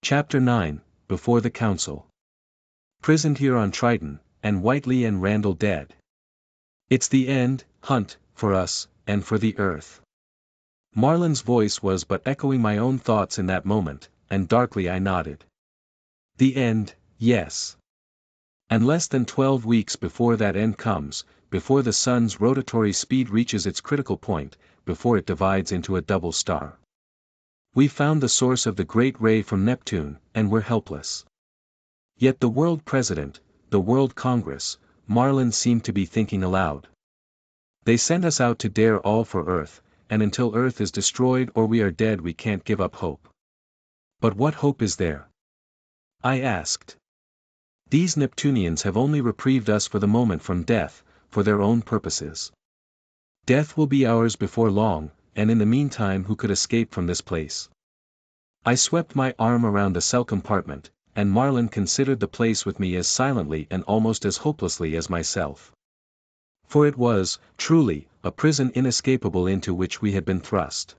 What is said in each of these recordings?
Chapter 9, Before the Council. Prisoned here on Triton, and Whiteley and Randall dead. It's the end, Hunt, for us, and for the Earth. Marlin's voice was but echoing my own thoughts in that moment, and darkly I nodded. The end, yes. And less than 12 weeks before that end comes, before the sun's rotatory speed reaches its critical point, before it divides into a double star. We found the source of the great ray from Neptune, and we're helpless. Yet the world president, the world congress, Marlin seemed to be thinking aloud. They sent us out to dare all for Earth, and until Earth is destroyed or we are dead we can't give up hope. But what hope is there? I asked. These Neptunians have only reprieved us for the moment from death, for their own purposes. Death will be ours before long, and in the meantime who could escape from this place? I swept my arm around the cell compartment, and Marlin considered the place with me as silently and almost as hopelessly as myself. For it was, truly, a prison inescapable into which we had been thrust.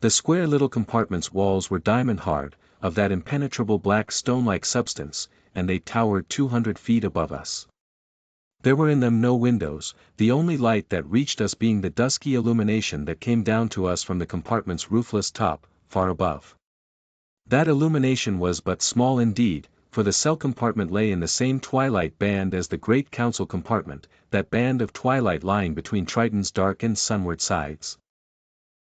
The square little compartment's walls were diamond hard, of that impenetrable black stone-like substance, and they towered 200 feet above us. There were in them no windows, the only light that reached us being the dusky illumination that came down to us from the compartment's roofless top, far above. That illumination was but small indeed, for the cell compartment lay in the same twilight band as the great council compartment, that band of twilight lying between Triton's dark and sunward sides.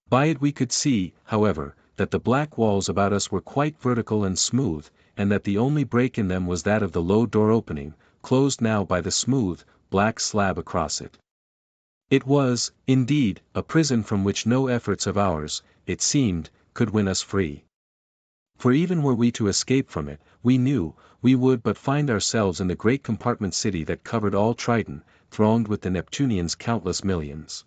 By it we could see, however, that the black walls about us were quite vertical and smooth, and that the only break in them was that of the low door opening, closed now by the smooth, black slab across it. It was, indeed, a prison from which no efforts of ours, it seemed, could win us free. For even were we to escape from it, we knew, we would but find ourselves in the great compartment city that covered all Triton, thronged with the Neptunians' countless millions.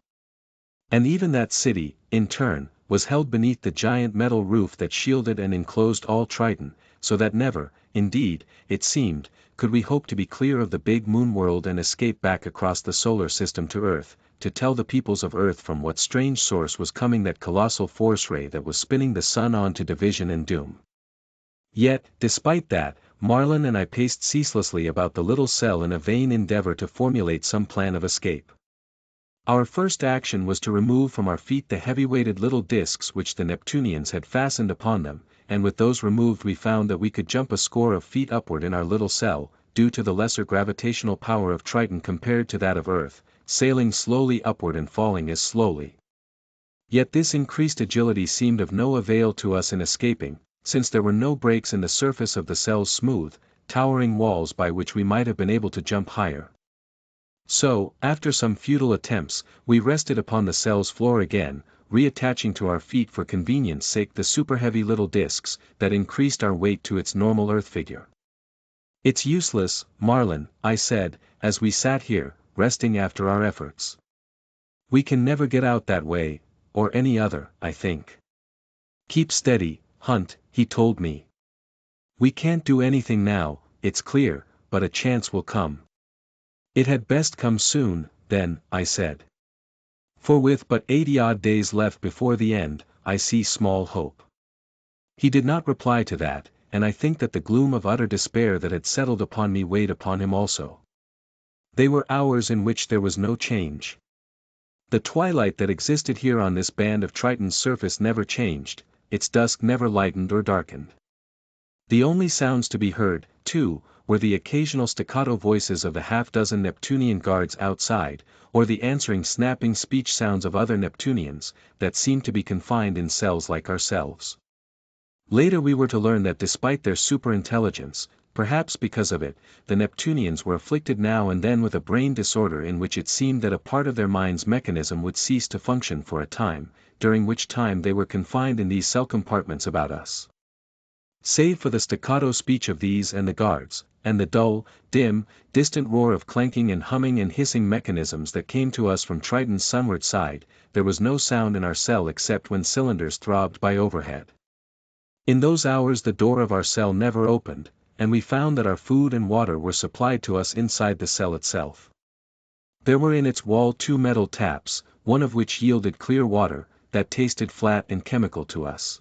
And even that city, in turn, was held beneath the giant metal roof that shielded and enclosed all Triton, so that never, indeed, it seemed, could we hope to be clear of the big moon world and escape back across the solar system to Earth, to tell the peoples of Earth from what strange source was coming that colossal force ray that was spinning the sun on to division and doom. Yet, despite that, Marlin and I paced ceaselessly about the little cell in a vain endeavor to formulate some plan of escape. Our first action was to remove from our feet the heavy-weighted little discs which the Neptunians had fastened upon them, and with those removed we found that we could jump a score of feet upward in our little cell, due to the lesser gravitational power of Triton compared to that of Earth, sailing slowly upward and falling as slowly. Yet this increased agility seemed of no avail to us in escaping, since there were no breaks in the surface of the cell's smooth, towering walls by which we might have been able to jump higher. So, after some futile attempts, we rested upon the cell's floor again, reattaching to our feet for convenience sake the super-heavy little discs that increased our weight to its normal Earth figure. It's useless, Marlin, I said, as we sat here, resting after our efforts. We can never get out that way, or any other, I think. Keep steady, Hunt, he told me. We can't do anything now, it's clear, but a chance will come. It had best come soon, then, I said. For with but 80-odd days left before the end, I see small hope. He did not reply to that, and I think that the gloom of utter despair that had settled upon me weighed upon him also. They were hours in which there was no change. The twilight that existed here on this band of Triton's surface never changed, its dusk never lightened or darkened. The only sounds to be heard, too, were the occasional staccato voices of the half-dozen Neptunian guards outside, or the answering snapping speech sounds of other Neptunians, that seemed to be confined in cells like ourselves. Later we were to learn that despite their superintelligence, perhaps because of it, the Neptunians were afflicted now and then with a brain disorder in which it seemed that a part of their mind's mechanism would cease to function for a time, during which time they were confined in these cell compartments about us. Save for the staccato speech of these and the guards, and the dull, dim, distant roar of clanking and humming and hissing mechanisms that came to us from Triton's sunward side, there was no sound in our cell except when cylinders throbbed by overhead. In those hours the door of our cell never opened, and we found that our food and water were supplied to us inside the cell itself. There were in its wall 2 metal taps, one of which yielded clear water, that tasted flat and chemical to us.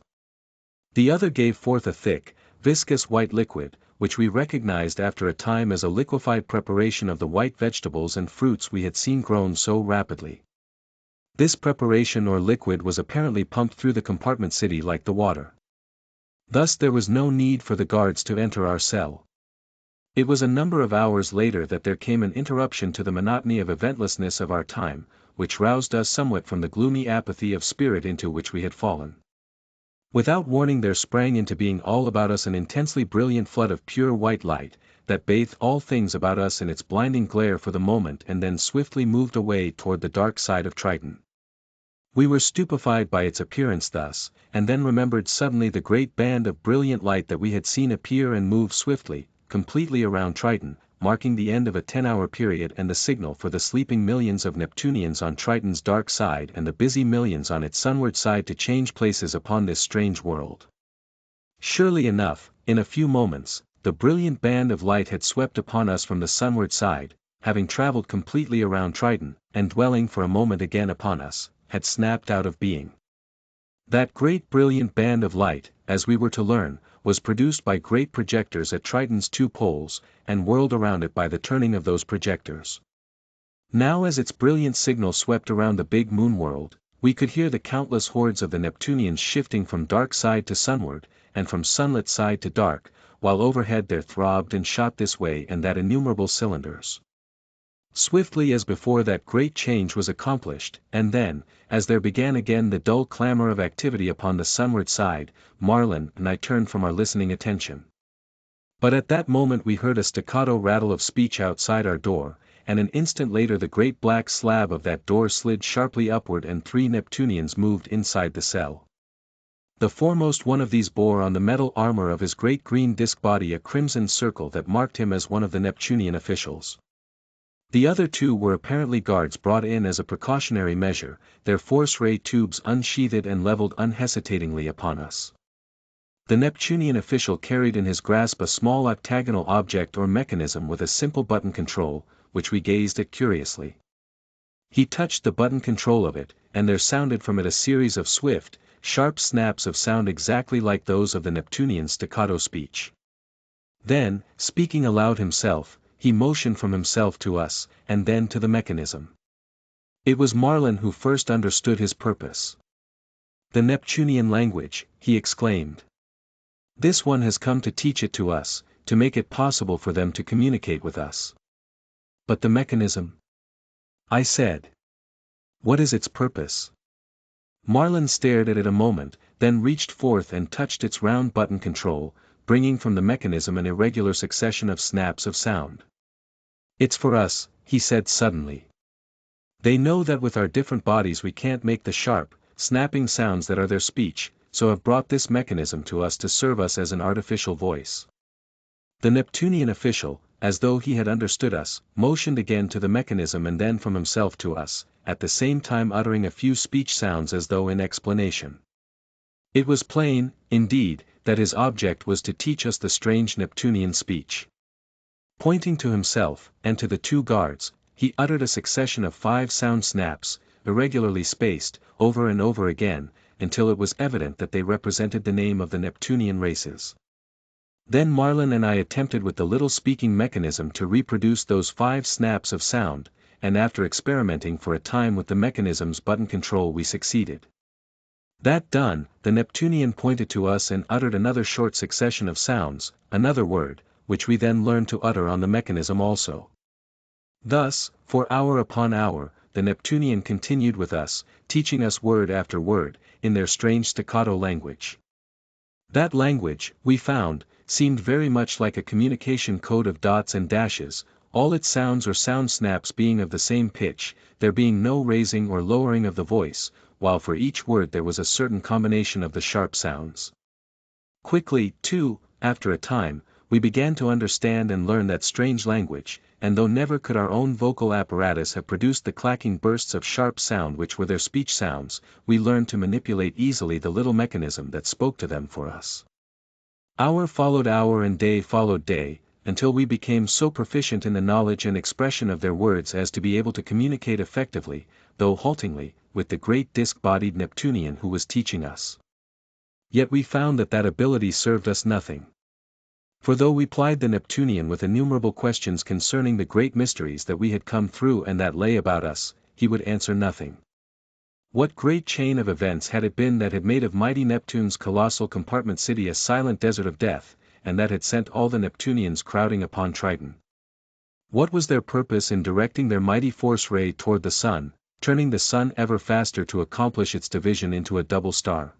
The other gave forth a thick, viscous white liquid, which we recognized after a time as a liquefied preparation of the white vegetables and fruits we had seen grown so rapidly. This preparation or liquid was apparently pumped through the compartment city like the water. Thus there was no need for the guards to enter our cell. It was a number of hours later that there came an interruption to the monotony of eventlessness of our time, which roused us somewhat from the gloomy apathy of spirit into which we had fallen. Without warning there sprang into being all about us an intensely brilliant flood of pure white light, that bathed all things about us in its blinding glare for the moment and then swiftly moved away toward the dark side of Triton. We were stupefied by its appearance thus, and then remembered suddenly the great band of brilliant light that we had seen appear and move swiftly, completely around Triton, marking the end of a 10-hour period and the signal for the sleeping millions of Neptunians on Triton's dark side and the busy millions on its sunward side to change places upon this strange world. Surely enough, in a few moments, the brilliant band of light had swept upon us from the sunward side, having traveled completely around Triton, and dwelling for a moment again upon us, had snapped out of being. That great brilliant band of light, as we were to learn, was produced by great projectors at Triton's 2 poles, and whirled around it by the turning of those projectors. Now as its brilliant signal swept around the big moon world, we could hear the countless hordes of the Neptunians shifting from dark side to sunward, and from sunlit side to dark, while overhead there throbbed and shot this way and that innumerable cylinders. Swiftly as before that great change was accomplished, and then, as there began again the dull clamor of activity upon the sunward side, Marlin and I turned from our listening attention. But at that moment we heard a staccato rattle of speech outside our door, and an instant later the great black slab of that door slid sharply upward and 3 Neptunians moved inside the cell. The foremost one of these bore on the metal armor of his great green disc body a crimson circle that marked him as one of the Neptunian officials. The other 2 were apparently guards brought in as a precautionary measure, their force-ray tubes unsheathed and leveled unhesitatingly upon us. The Neptunian official carried in his grasp a small octagonal object or mechanism with a simple button control, which we gazed at curiously. He touched the button control of it, and there sounded from it a series of swift, sharp snaps of sound exactly like those of the Neptunian staccato speech. Then, speaking aloud himself, he motioned from himself to us, and then to the mechanism. It was Marlin who first understood his purpose. "The Neptunian language," he exclaimed. "This one has come to teach it to us, to make it possible for them to communicate with us." "But the mechanism?" I said. "What is its purpose?" Marlin stared at it a moment, then reached forth and touched its round button control, bringing from the mechanism an irregular succession of snaps of sound. "It's for us," he said suddenly. "They know that with our different bodies we can't make the sharp, snapping sounds that are their speech, so have brought this mechanism to us to serve us as an artificial voice." The Neptunian official, as though he had understood us, motioned again to the mechanism and then from himself to us, at the same time uttering a few speech sounds as though in explanation. It was plain, indeed, that his object was to teach us the strange Neptunian speech. Pointing to himself, and to the 2 guards, he uttered a succession of 5 sound snaps, irregularly spaced, over and over again, until it was evident that they represented the name of the Neptunian races. Then Marlin and I attempted with the little speaking mechanism to reproduce those 5 snaps of sound, and after experimenting for a time with the mechanism's button control we succeeded. That done, the Neptunian pointed to us and uttered another short succession of sounds, another word, which we then learned to utter on the mechanism also. Thus, for hour upon hour, the Neptunian continued with us, teaching us word after word, in their strange staccato language. That language, we found, seemed very much like a communication code of dots and dashes, all its sounds or sound snaps being of the same pitch, there being no raising or lowering of the voice, while for each word there was a certain combination of the sharp sounds. Quickly, too, after a time, we began to understand and learn that strange language, and though never could our own vocal apparatus have produced the clacking bursts of sharp sound which were their speech sounds, we learned to manipulate easily the little mechanism that spoke to them for us. Hour followed hour and day followed day, until we became so proficient in the knowledge and expression of their words as to be able to communicate effectively, though haltingly, with the great disc-bodied Neptunian who was teaching us. Yet we found that ability served us nothing. For though we plied the Neptunian with innumerable questions concerning the great mysteries that we had come through and that lay about us, he would answer nothing. What great chain of events had it been that had made of mighty Neptune's colossal compartment city a silent desert of death, and that had sent all the Neptunians crowding upon Triton? What was their purpose in directing their mighty force ray toward the sun, turning the sun ever faster to accomplish its division into a double star?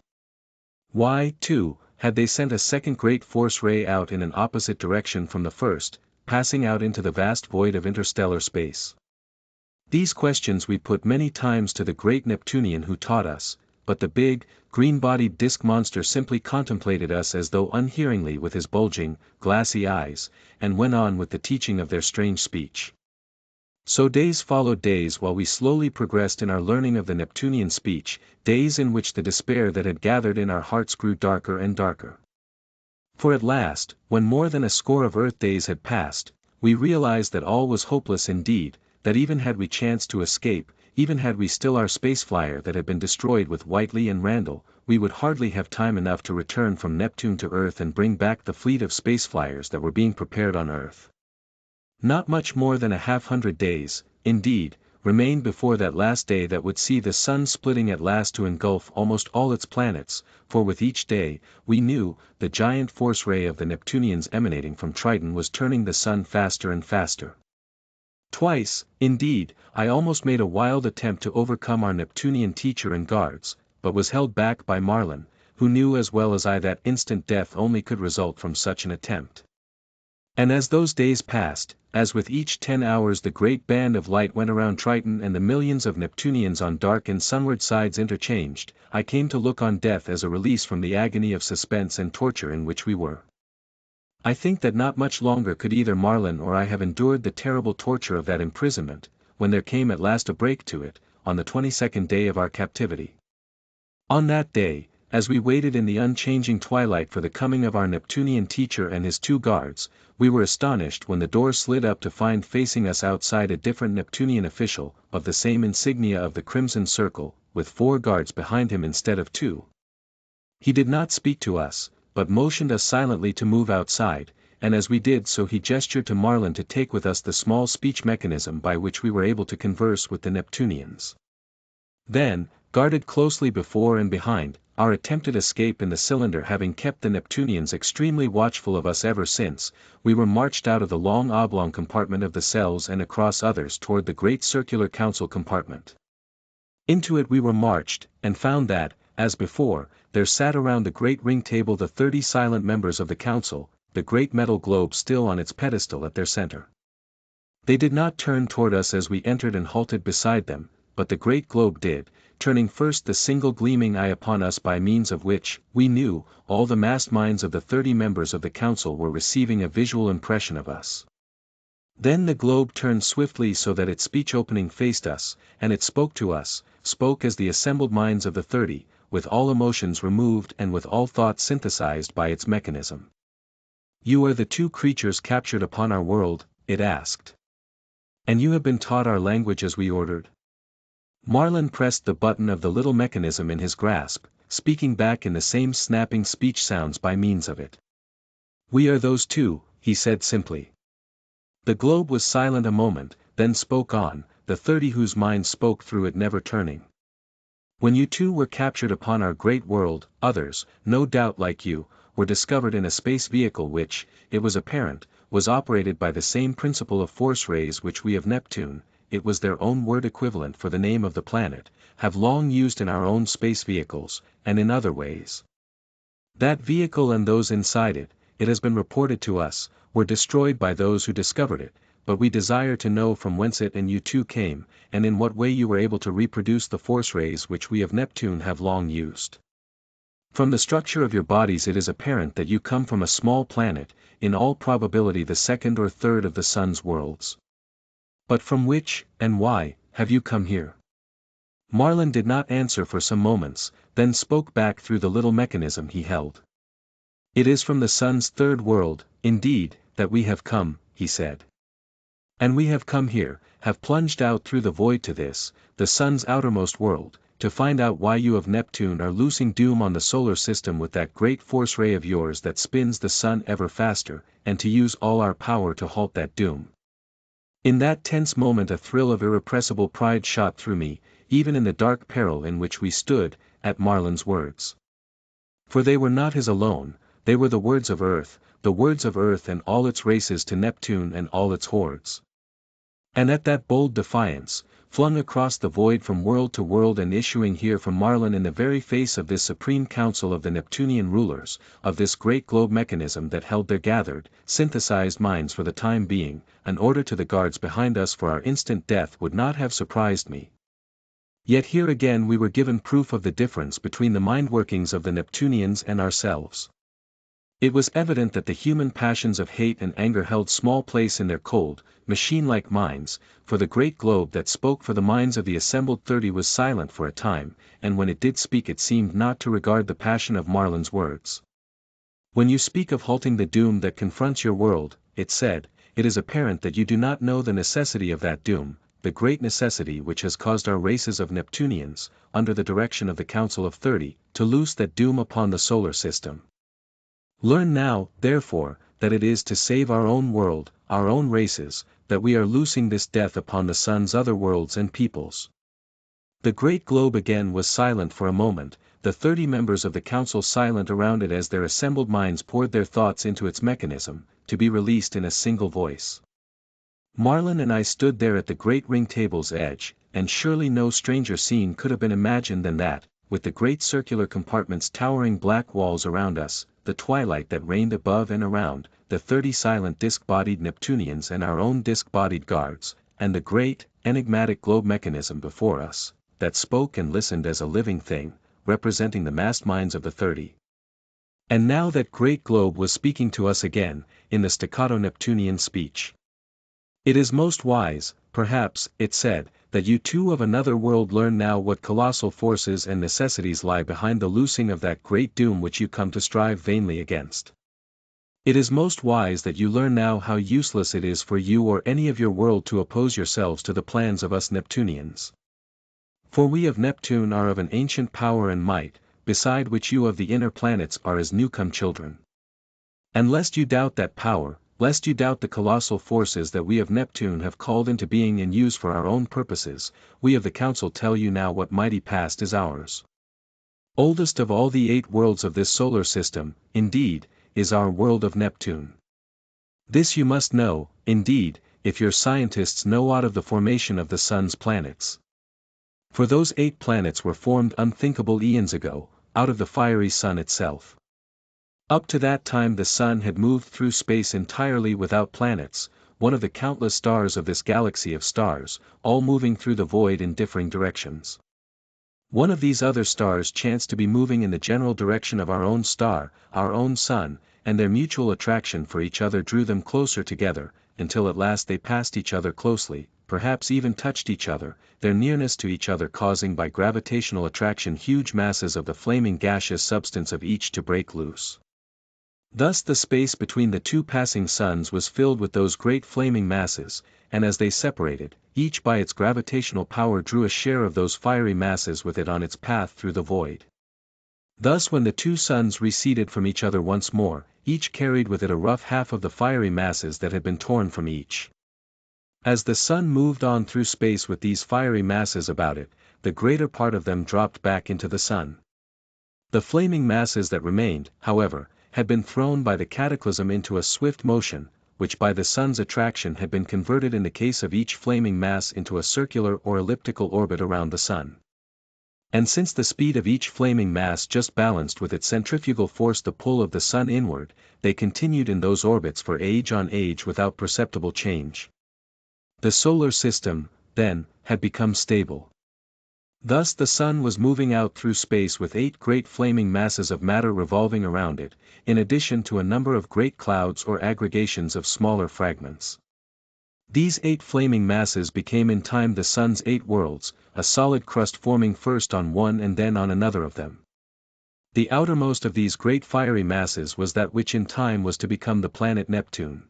Why, too, had they sent a second great force ray out in an opposite direction from the first, passing out into the vast void of interstellar space? These questions we put many times to the great Neptunian who taught us, but the big, green-bodied disk monster simply contemplated us as though unhearingly with his bulging, glassy eyes, and went on with the teaching of their strange speech. So days followed days while we slowly progressed in our learning of the Neptunian speech, days in which the despair that had gathered in our hearts grew darker and darker. For at last, when more than a score of Earth days had passed, we realized that all was hopeless indeed, that even had we chanced to escape, even had we still our space flyer that had been destroyed with Whiteley and Randall, we would hardly have time enough to return from Neptune to Earth and bring back the fleet of space flyers that were being prepared on Earth. Not much more than 100 days, indeed, remained before that last day that would see the sun splitting at last to engulf almost all its planets, for with each day, we knew, the giant force ray of the Neptunians emanating from Triton was turning the sun faster and faster. Twice, indeed, I almost made a wild attempt to overcome our Neptunian teacher and guards, but was held back by Marlin, who knew as well as I that instant death only could result from such an attempt. And as those days passed, as with each 10 hours the great band of light went around Triton and the millions of Neptunians on dark and sunward sides interchanged, I came to look on death as a release from the agony of suspense and torture in which we were. I think that not much longer could either Marlin or I have endured the terrible torture of that imprisonment, when there came at last a break to it, on the 22nd day of our captivity. On that day, as we waited in the unchanging twilight for the coming of our Neptunian teacher and his 2 guards, we were astonished when the door slid up to find facing us outside a different Neptunian official, of the same insignia of the Crimson Circle, with 4 guards behind him instead of 2. He did not speak to us, but motioned us silently to move outside, and as we did so he gestured to Marlin to take with us the small speech mechanism by which we were able to converse with the Neptunians. Then, guarded closely before and behind, our attempted escape in the cylinder having kept the Neptunians extremely watchful of us ever since, we were marched out of the long oblong compartment of the cells and across others toward the great circular council compartment. Into it we were marched, and found that, as before, there sat around the great ring table the 30 silent members of the council, the great metal globe still on its pedestal at their center. They did not turn toward us as we entered and halted beside them, but the great globe did, turning first the single gleaming eye upon us by means of which, we knew, all the massed minds of the 30 members of the council were receiving a visual impression of us. Then the globe turned swiftly so that its speech opening faced us, and it spoke to us, spoke as the assembled minds of the 30, with all emotions removed and with all thought synthesized by its mechanism. "You are the 2 creatures captured upon our world," it asked. "And you have been taught our language as we ordered?" Marlin pressed the button of the little mechanism in his grasp, speaking back in the same snapping speech sounds by means of it. "We are those 2, he said simply. The globe was silent a moment, then spoke on, the 30 whose minds spoke through it never turning. "When you 2 were captured upon our great world, others, no doubt like you, were discovered in a space vehicle which, it was apparent, was operated by the same principle of force rays which we of Neptune, it was their own word equivalent for the name of the planet, have long used in our own space vehicles, and in other ways. That vehicle and those inside it, it has been reported to us, were destroyed by those who discovered it, but we desire to know from whence it and you 2 came, and in what way you were able to reproduce the force rays which we of Neptune have long used. From the structure of your bodies it is apparent that you come from a small planet, in all probability the 2nd or 3rd of the sun's worlds. But from which, and why, have you come here?" Marlin did not answer for some moments, then spoke back through the little mechanism he held. "It is from the sun's 3rd world, indeed, that we have come," he said. "And we have come here, have plunged out through the void to this, the sun's outermost world, to find out why you of Neptune are loosing doom on the solar system with that great force ray of yours that spins the sun ever faster, and to use all our power to halt that doom. In that tense moment a thrill of irrepressible pride shot through me, even in the dark peril in which we stood, at Marlin's words. For they were not his alone, they were the words of Earth, the words of Earth and all its races to Neptune and all its hordes. And at that bold defiance, flung across the void from world to world and issuing here from Marlin in the very face of this supreme council of the Neptunian rulers, of this great globe mechanism that held their gathered, synthesized minds for the time being, an order to the guards behind us for our instant death would not have surprised me. Yet here again we were given proof of the difference between the mind workings of the Neptunians and ourselves. It was evident that the human passions of hate and anger held small place in their cold, machine-like minds, for the great globe that spoke for the minds of the assembled 30 was silent for a time, and when it did speak it seemed not to regard the passion of Marlin's words. When you speak of halting the doom that confronts your world, it said, it is apparent that you do not know the necessity of that doom, the great necessity which has caused our races of Neptunians, under the direction of the Council of 30, to loose that doom upon the solar system. Learn now, therefore, that it is to save our own world, our own races, that we are loosing this death upon the sun's other worlds and peoples. The great globe again was silent for a moment, the 30 members of the council silent around it as their assembled minds poured their thoughts into its mechanism, to be released in a single voice. Marlin and I stood there at the great ring table's edge, and surely no stranger scene could have been imagined than that, with the great circular compartments towering black walls around us, the twilight that reigned above and around, the 30 silent disc-bodied Neptunians and our own disc-bodied guards, and the great, enigmatic globe mechanism before us, that spoke and listened as a living thing, representing the massed minds of the 30. And now that great globe was speaking to us again, in the staccato Neptunian speech. It is most wise, perhaps, it said, that you too of another world learn now what colossal forces and necessities lie behind the loosing of that great doom which you come to strive vainly against. It is most wise that you learn now how useless it is for you or any of your world to oppose yourselves to the plans of us Neptunians. For we of Neptune are of an ancient power and might, beside which you of the inner planets are as newcome children. And lest you doubt that power, lest you doubt the colossal forces that we of Neptune have called into being and use for our own purposes, we of the Council tell you now what mighty past is ours. Oldest of all the 8 worlds of this solar system, indeed, is our world of Neptune. This you must know, indeed, if your scientists know aught of the formation of the Sun's planets. For those 8 planets were formed unthinkable eons ago, out of the fiery Sun itself. Up to that time the Sun had moved through space entirely without planets, one of the countless stars of this galaxy of stars, all moving through the void in differing directions. One of these other stars chanced to be moving in the general direction of our own star, our own Sun, and their mutual attraction for each other drew them closer together, until at last they passed each other closely, perhaps even touched each other, their nearness to each other causing by gravitational attraction huge masses of the flaming gaseous substance of each to break loose. Thus the space between the 2 passing suns was filled with those great flaming masses, and as they separated, each by its gravitational power drew a share of those fiery masses with it on its path through the void. Thus when the 2 suns receded from each other once more, each carried with it a rough half of the fiery masses that had been torn from each. As the Sun moved on through space with these fiery masses about it, the greater part of them dropped back into the Sun. The flaming masses that remained, however, had been thrown by the cataclysm into a swift motion, which by the Sun's attraction had been converted in the case of each flaming mass into a circular or elliptical orbit around the Sun. And since the speed of each flaming mass just balanced with its centrifugal force the pull of the Sun inward, they continued in those orbits for age on age without perceptible change. The solar system, then, had become stable. Thus the Sun was moving out through space with 8 great flaming masses of matter revolving around it, in addition to a number of great clouds or aggregations of smaller fragments. These 8 flaming masses became in time the Sun's 8 worlds, a solid crust forming first on one and then on another of them. The outermost of these great fiery masses was that which in time was to become the planet Neptune.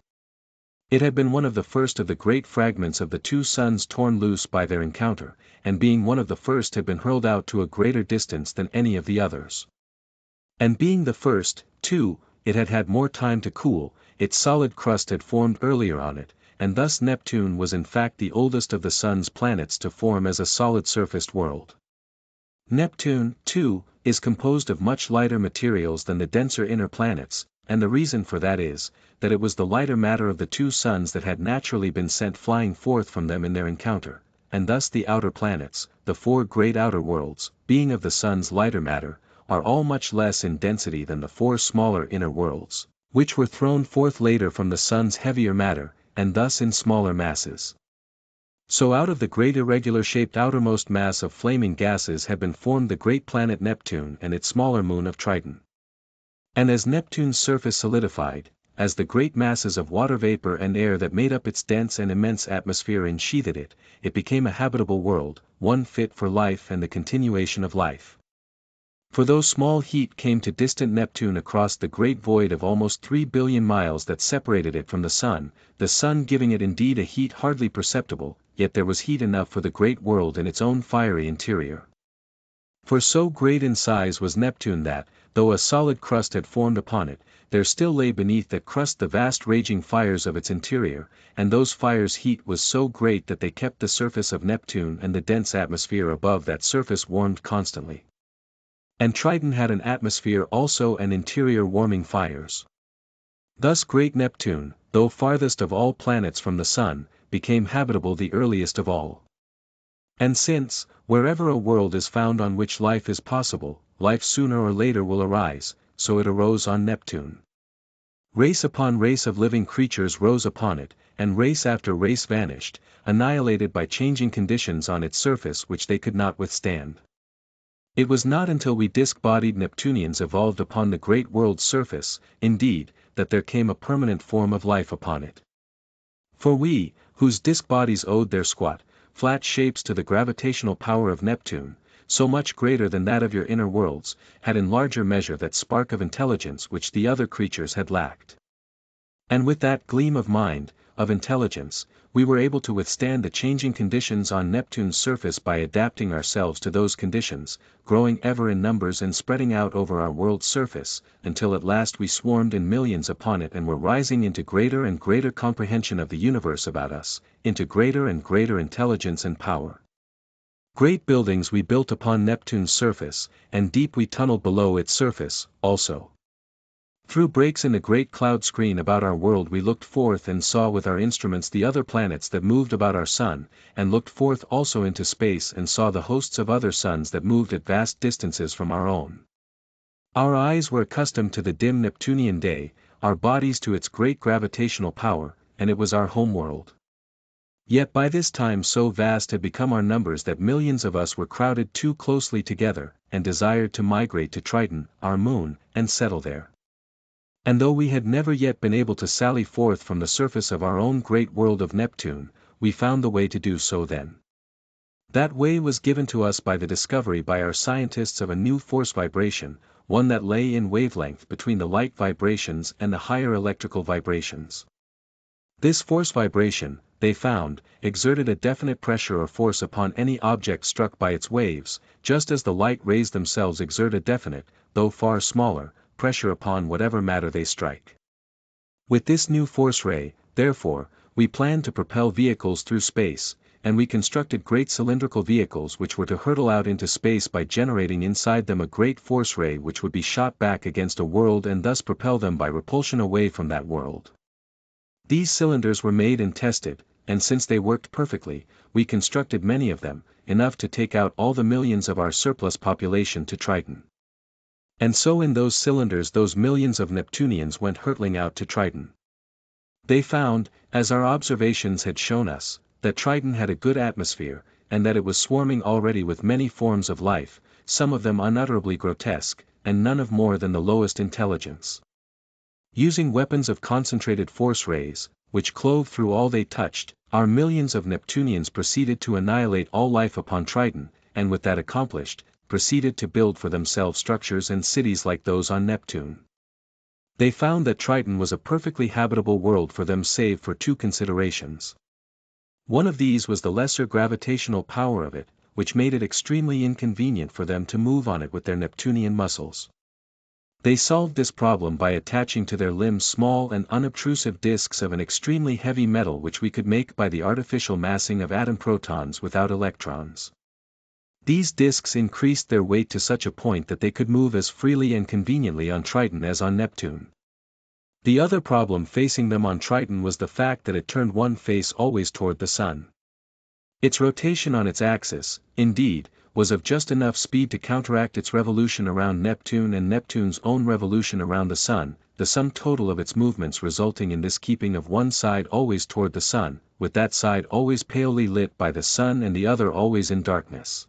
It had been one of the first of the great fragments of the two suns torn loose by their encounter, and being one of the first had been hurled out to a greater distance than any of the others. And being the first, too, it had had more time to cool, its solid crust had formed earlier on it, and thus Neptune was in fact the oldest of the sun's planets to form as a solid-surfaced world. Neptune, too, is composed of much lighter materials than the denser inner planets, and the reason for that is, that it was the lighter matter of the two suns that had naturally been sent flying forth from them in their encounter, and thus the outer planets, the four great outer worlds, being of the sun's lighter matter, are all much less in density than the four smaller inner worlds, which were thrown forth later from the sun's heavier matter, and thus in smaller masses. So out of the great irregular-shaped outermost mass of flaming gases had been formed the great planet Neptune and its smaller moon of Triton. And as Neptune's surface solidified, as the great masses of water vapor and air that made up its dense and immense atmosphere ensheathed it, it became a habitable world, one fit for life and the continuation of life. For though small heat came to distant Neptune across the great void of almost 3 billion miles that separated it from the sun giving it indeed a heat hardly perceptible, yet there was heat enough for the great world in its own fiery interior. For so great in size was Neptune that, though a solid crust had formed upon it, there still lay beneath that crust the vast raging fires of its interior, and those fires' heat was so great that they kept the surface of Neptune and the dense atmosphere above that surface warmed constantly. And Triton had an atmosphere also and interior warming fires. Thus great Neptune, though farthest of all planets from the sun, became habitable the earliest of all. And since, wherever a world is found on which life is possible, life sooner or later will arise, so it arose on Neptune. Race upon race of living creatures rose upon it, and race after race vanished, annihilated by changing conditions on its surface which they could not withstand. It was not until we disk-bodied Neptunians evolved upon the great world's surface, indeed, that there came a permanent form of life upon it. For we, whose disk bodies owed their squat, flat shapes to the gravitational power of Neptune, so much greater than that of your inner worlds, had in larger measure that spark of intelligence which the other creatures had lacked. And with that gleam of mind, of intelligence, we were able to withstand the changing conditions on Neptune's surface by adapting ourselves to those conditions, growing ever in numbers and spreading out over our world's surface, until at last we swarmed in millions upon it and were rising into greater and greater comprehension of the universe about us, into greater and greater intelligence and power. Great buildings we built upon Neptune's surface, and deep we tunneled below its surface, also. Through breaks in the great cloud screen about our world we looked forth and saw with our instruments the other planets that moved about our sun, and looked forth also into space and saw the hosts of other suns that moved at vast distances from our own. Our eyes were accustomed to the dim Neptunian day, our bodies to its great gravitational power, and it was our home world. Yet by this time so vast had become our numbers that millions of us were crowded too closely together, and desired to migrate to Triton, our moon, and settle there. And though we had never yet been able to sally forth from the surface of our own great world of Neptune, we found the way to do so then. That way was given to us by the discovery by our scientists of a new force vibration, one that lay in wavelength between the light vibrations and the higher electrical vibrations. This force vibration, they found, exerted a definite pressure or force upon any object struck by its waves, just as the light rays themselves exert a definite, though far smaller, pressure upon whatever matter they strike. With this new force ray, therefore, we planned to propel vehicles through space, and we constructed great cylindrical vehicles which were to hurtle out into space by generating inside them a great force ray which would be shot back against a world and thus propel them by repulsion away from that world. These cylinders were made and tested, and since they worked perfectly, we constructed many of them, enough to take out all the millions of our surplus population to Triton. And so in those cylinders those millions of Neptunians went hurtling out to Triton. They found, as our observations had shown us, that Triton had a good atmosphere, and that it was swarming already with many forms of life, some of them unutterably grotesque, and none of more than the lowest intelligence. Using weapons of concentrated force rays, which clove through all they touched, our millions of Neptunians proceeded to annihilate all life upon Triton, and with that accomplished, proceeded to build for themselves structures and cities like those on Neptune. They found that Triton was a perfectly habitable world for them save for two considerations. One of these was the lesser gravitational power of it, which made it extremely inconvenient for them to move on it with their Neptunian muscles. They solved this problem by attaching to their limbs small and unobtrusive disks of an extremely heavy metal which we could make by the artificial massing of atom protons without electrons. These disks increased their weight to such a point that they could move as freely and conveniently on Triton as on Neptune. The other problem facing them on Triton was the fact that it turned one face always toward the sun. Its rotation on its axis, indeed, was of just enough speed to counteract its revolution around Neptune and Neptune's own revolution around the sum total of its movements resulting in this keeping of one side always toward the sun, with that side always palely lit by the sun and the other always in darkness.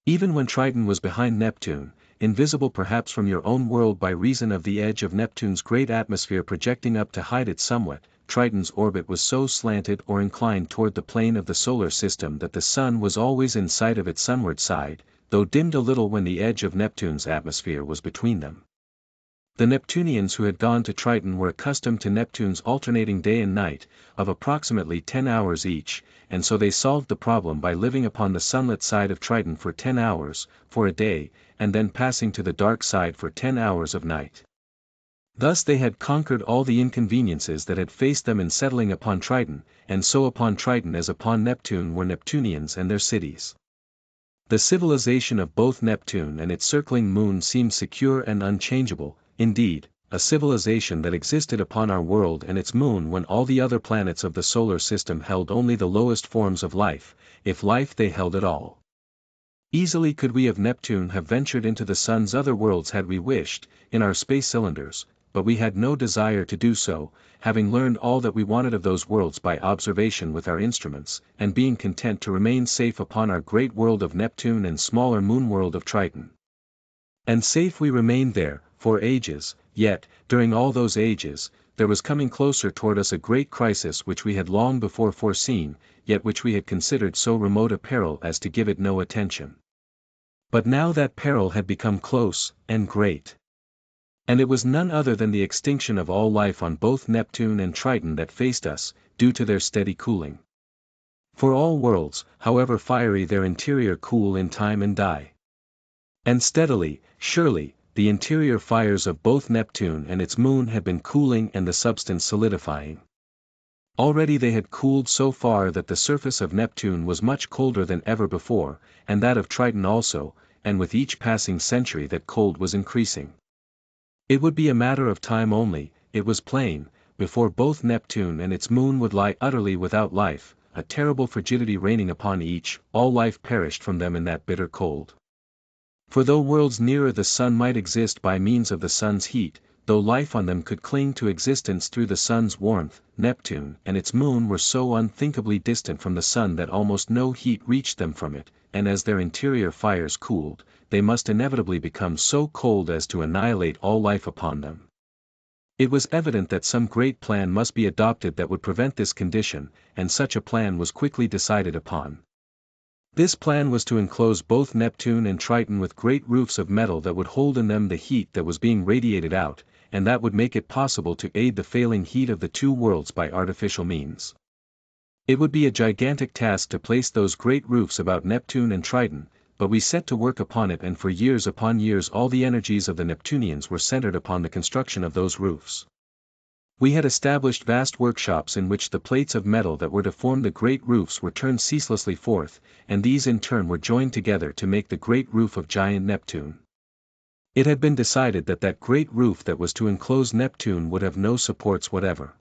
Even when Triton was behind Neptune, invisible perhaps from your own world by reason of the edge of Neptune's great atmosphere projecting up to hide it somewhat, Triton's orbit was so slanted or inclined toward the plane of the solar system that the sun was always in sight of its sunward side, though dimmed a little when the edge of Neptune's atmosphere was between them. The Neptunians who had gone to Triton were accustomed to Neptune's alternating day and night, of approximately 10 hours each, and so they solved the problem by living upon the sunlit side of Triton for 10 hours, for a day, and then passing to the dark side for 10 hours of night. Thus they had conquered all the inconveniences that had faced them in settling upon Triton, and so upon Triton as upon Neptune were Neptunians and their cities. The civilization of both Neptune and its circling moon seemed secure and unchangeable, indeed, a civilization that existed upon our world and its moon when all the other planets of the solar system held only the lowest forms of life, if life they held at all. Easily could we of Neptune have ventured into the sun's other worlds had we wished, in our space cylinders, but we had no desire to do so, having learned all that we wanted of those worlds by observation with our instruments, and being content to remain safe upon our great world of Neptune and smaller moon world of Triton. And safe we remained there, for ages, yet, during all those ages, there was coming closer toward us a great crisis which we had long before foreseen, yet which we had considered so remote a peril as to give it no attention. But now that peril had become close, and great. And it was none other than the extinction of all life on both Neptune and Triton that faced us, due to their steady cooling. For all worlds, however fiery their interior cool in time and die. And steadily, surely, the interior fires of both Neptune and its moon had been cooling and the substance solidifying. Already they had cooled so far that the surface of Neptune was much colder than ever before, and that of Triton also, and with each passing century that cold was increasing. It would be a matter of time only, it was plain, before both Neptune and its moon would lie utterly without life, a terrible frigidity reigning upon each, all life perished from them in that bitter cold. For though worlds nearer the sun might exist by means of the sun's heat, though life on them could cling to existence through the sun's warmth, Neptune and its moon were so unthinkably distant from the sun that almost no heat reached them from it, and as their interior fires cooled, they must inevitably become so cold as to annihilate all life upon them. It was evident that some great plan must be adopted that would prevent this condition, and such a plan was quickly decided upon. This plan was to enclose both Neptune and Triton with great roofs of metal that would hold in them the heat that was being radiated out, and that would make it possible to aid the failing heat of the two worlds by artificial means. It would be a gigantic task to place those great roofs about Neptune and Triton, but we set to work upon it, and for years upon years all the energies of the Neptunians were centered upon the construction of those roofs. We had established vast workshops in which the plates of metal that were to form the great roofs were turned ceaselessly forth, and these in turn were joined together to make the great roof of giant Neptune. It had been decided that that great roof that was to enclose Neptune would have no supports whatever.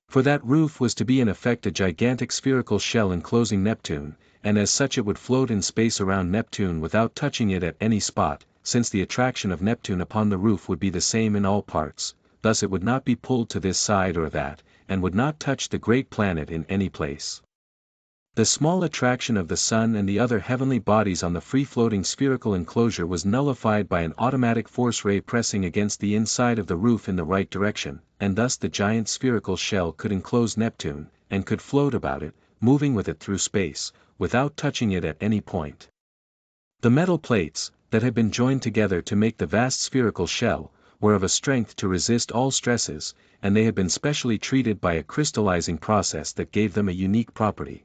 For that roof was to be in effect a gigantic spherical shell enclosing Neptune, and as such it would float in space around Neptune without touching it at any spot, since the attraction of Neptune upon the roof would be the same in all parts. Thus it would not be pulled to this side or that, and would not touch the great planet in any place. The small attraction of the sun and the other heavenly bodies on the free-floating spherical enclosure was nullified by an automatic force ray pressing against the inside of the roof in the right direction, and thus the giant spherical shell could enclose Neptune, and could float about it, moving with it through space, without touching it at any point. The metal plates, that had been joined together to make the vast spherical shell, were of a strength to resist all stresses, and they had been specially treated by a crystallizing process that gave them a unique property.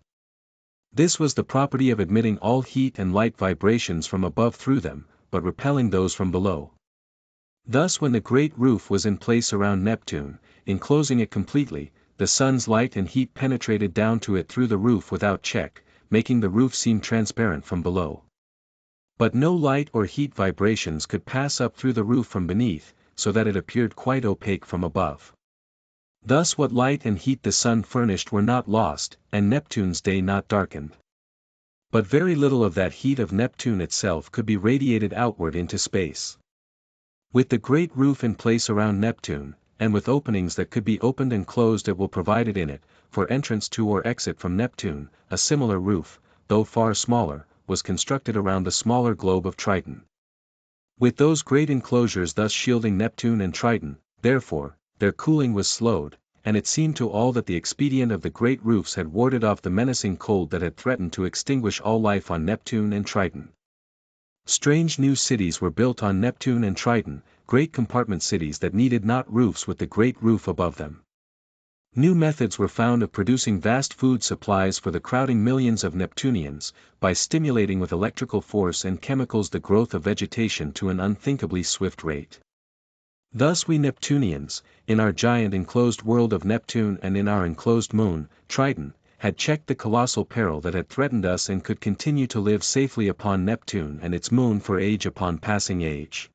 This was the property of admitting all heat and light vibrations from above through them, but repelling those from below. Thus when the great roof was in place around Neptune, enclosing it completely, the sun's light and heat penetrated down to it through the roof without check, making the roof seem transparent from below. But no light or heat vibrations could pass up through the roof from beneath, so that it appeared quite opaque from above. Thus what light and heat the sun furnished were not lost, and Neptune's day not darkened. But very little of that heat of Neptune itself could be radiated outward into space. With the great roof in place around Neptune, and with openings that could be opened and closed at will provided in it, for entrance to or exit from Neptune, a similar roof, though far smaller, was constructed around the smaller globe of Triton. With those great enclosures thus shielding Neptune and Triton, therefore, their cooling was slowed, and it seemed to all that the expedient of the great roofs had warded off the menacing cold that had threatened to extinguish all life on Neptune and Triton. Strange new cities were built on Neptune and Triton, great compartment cities that needed not roofs with the great roof above them. New methods were found of producing vast food supplies for the crowding millions of Neptunians, by stimulating with electrical force and chemicals the growth of vegetation to an unthinkably swift rate. Thus we Neptunians, in our giant enclosed world of Neptune and in our enclosed moon, Triton, had checked the colossal peril that had threatened us and could continue to live safely upon Neptune and its moon for age upon passing age.